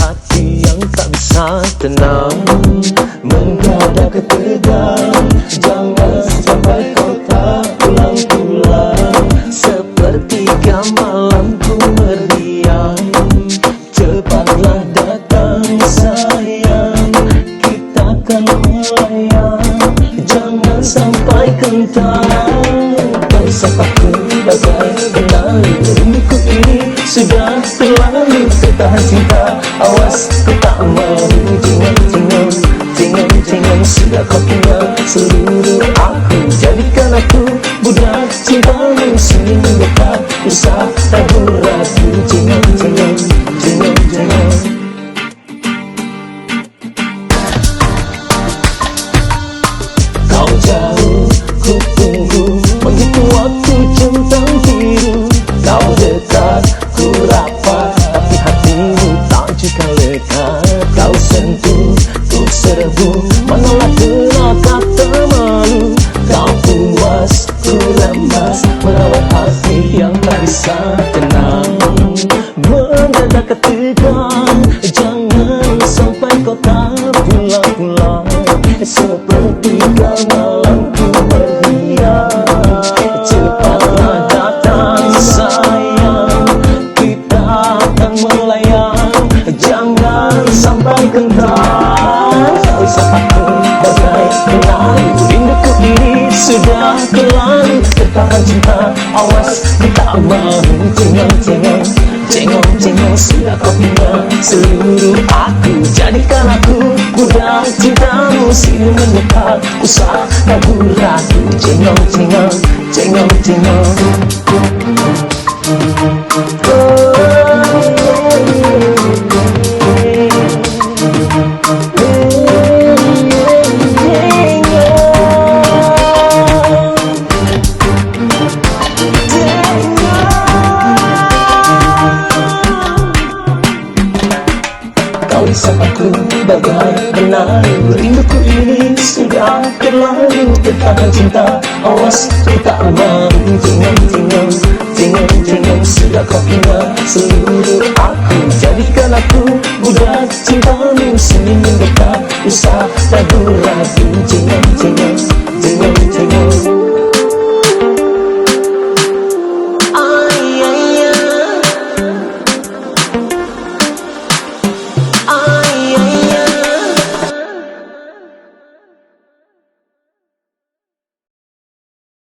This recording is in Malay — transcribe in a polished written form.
hati yang tak bisa tenang, menggoda ketegangan. Jangan sampai kau tak pulang-pulang. Sepertiga malamku meriang, cepatlah datang sayang, kita akan melayang. Jangan sampai kentang. Kau sapaku bagai penari, rinduku ini sudah terlalu. Ketahan cinta, awas ku tak mau. Jangan sudah kau punya seluruh aku. Jadikan aku budak cintamu, sini mendekat, usah ragu-ragu. Jangan. Kau jauh, ku tunggu, menghitung waktu centang biru. Kau dekat, ku rapat, tapi hatimu tak juga lekat. Kau sentuh, ku serbu, manalah kena kata malu. Kau puas, ku lemas, merawat hati yang tak bisa tenang, mendadak ketegang. Jangan sampai kau tak pulang-pulang. Sepertiga malamku meriang, cepatlah datang sayang, kita akan melayang. Jangan sampai kentang. Kau sapaku bagai penari, rinduku ini sudah terlalu. Ketahan cinta, awas ku tak mau. Jangan sudah kau punya seluruh aku. Jadikan aku budak cintamu, sini mendekat, usah ragu-ragu. Jangan. Kau sapaku bagai penari, rinduku ini sudah terlalu. Ketahan cinta, awas ku tak mau. Jangan sudah kau punya seluruh aku. Jadikan aku budak cintamu, sini mendekat,